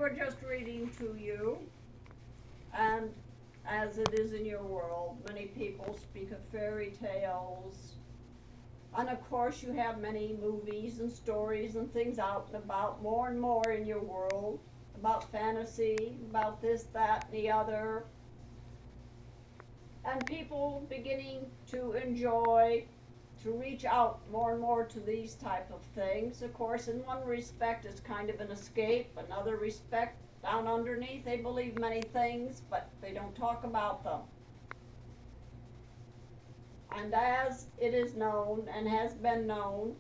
were just reading to you, and as it is in your world, many people speak of fairy tales. And of course, you have many movies and stories and things out and about more and more in your world about fantasy, about this, that, and the other. And people beginning to enjoy, to reach out more and more to these type of things. Of course, in one respect, it's kind of an escape. Another respect, down underneath, they believe many things, but they don't talk about them. And as it is known and has been known,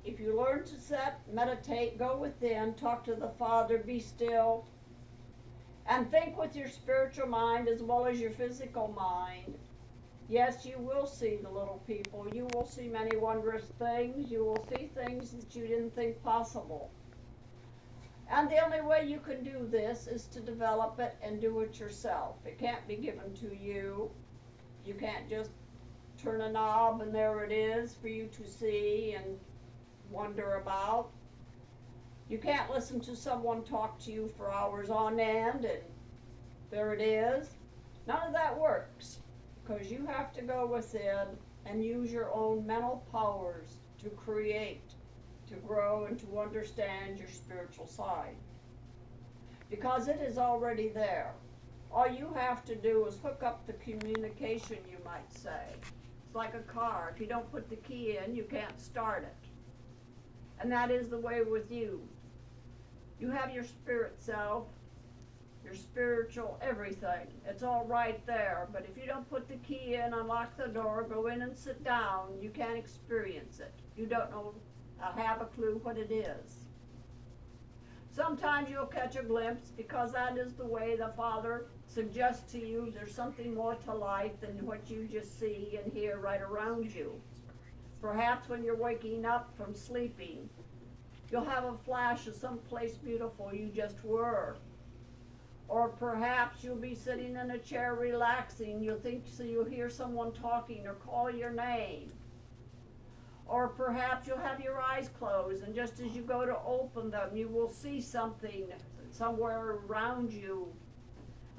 if you learn to sit, meditate, go within, talk to the Father, be still, and think with your spiritual mind as well as your physical mind, yes, you will see the little people. You will see many wondrous things. You will see things that you didn't think possible. And the only way you can do this is to develop it and do it yourself. It can't be given to you. You can't just turn a knob and there it is for you to see and wonder about. You can't listen to someone talk to you for hours on end and there it is. None of that works, because you have to go within and use your own mental powers to create, to grow, and to understand your spiritual side. Because it is already there. All you have to do is hook up the communication, you might say. It's like a car. If you don't put the key in, you can't start it. And that is the way with you. You have your spirit self, your spiritual everything. It's all right there. But if you don't put the key in, unlock the door, go in and sit down, you can't experience it. You don't know, have a clue what it is. Sometimes you'll catch a glimpse, because that is the way the Father suggests to you there's something more to life than what you just see and hear right around you. Perhaps when you're waking up from sleeping, you'll have a flash of some place beautiful you just were. Or perhaps you'll be sitting in a chair relaxing, you'll hear someone talking or call your name. Or perhaps you'll have your eyes closed, and just as you go to open them, you will see something somewhere around you.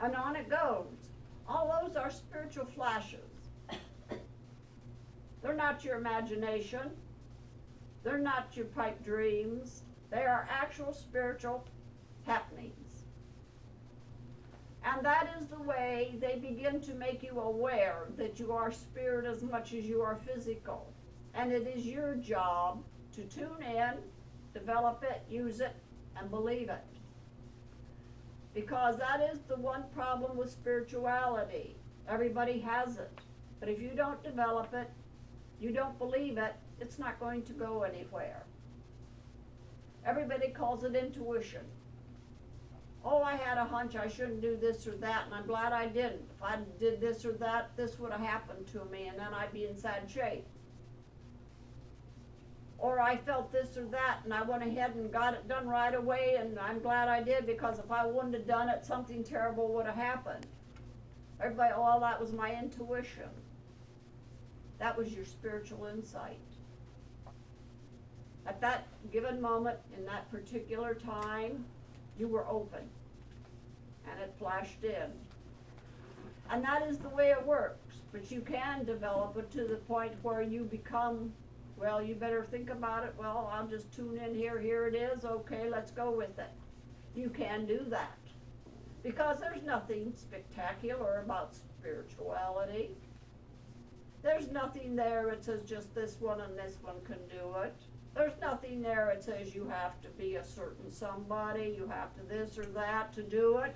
And on it goes. All those are spiritual flashes. They're not your imagination. They're not your pipe dreams. They are actual spiritual happenings. And that is the way they begin to make you aware that you are spirit as much as you are physical. And it is your job to tune in, develop it, use it, and believe it. Because that is the one problem with spirituality. Everybody has it. But if you don't develop it, you don't believe it, it's not going to go anywhere. Everybody calls it intuition. Oh, I had a hunch I shouldn't do this or that, and I'm glad I didn't. If I did this or that, this would have happened to me, and then I'd be in sad shape. Or I felt this or that, and I went ahead and got it done right away, and I'm glad I did, because if I wouldn't have done it, something terrible would have happened. Everybody, oh, that was my intuition. That was your spiritual insight. At that given moment, in that particular time, you were open, and it flashed in. And that is the way it works, but you can develop it to the point where you become, well, you better think about it. Well, I'll just tune in here. Here it is. Okay, let's go with it. You can do that. Because there's nothing spectacular about spirituality. There's nothing there that says just this one and this one can do it. There's nothing there that says you have to be a certain somebody, you have to this or that to do it.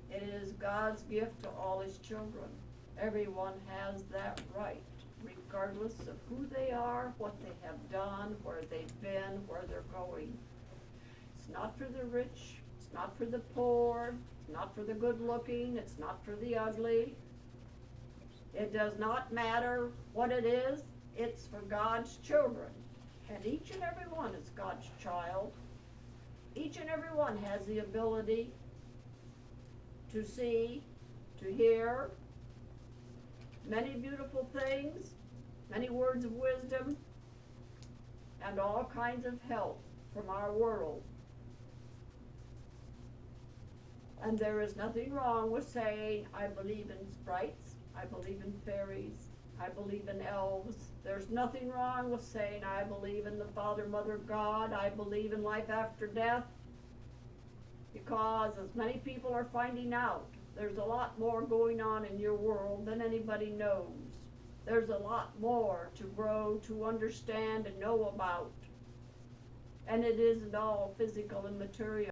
It is God's gift to all His children. Everyone has that right, regardless of who they are, what they have done, where they've been, where they're going. It's not for the rich, it's not for the poor, it's not for the good looking, it's not for the ugly. It does not matter what it is, it's for God's children. And each and every one is God's child. Each and every one has the ability to see, to hear many beautiful things, many words of wisdom, and all kinds of help from our world. And there is nothing wrong with saying, I believe in sprites, I believe in fairies, I believe in elves. There's nothing wrong with saying, I believe in the Father, Mother, God, I believe in life after death. Because as many people are finding out, there's a lot more going on in your world than anybody knows. There's a lot more to grow, to understand, and know about. And it isn't all physical and material.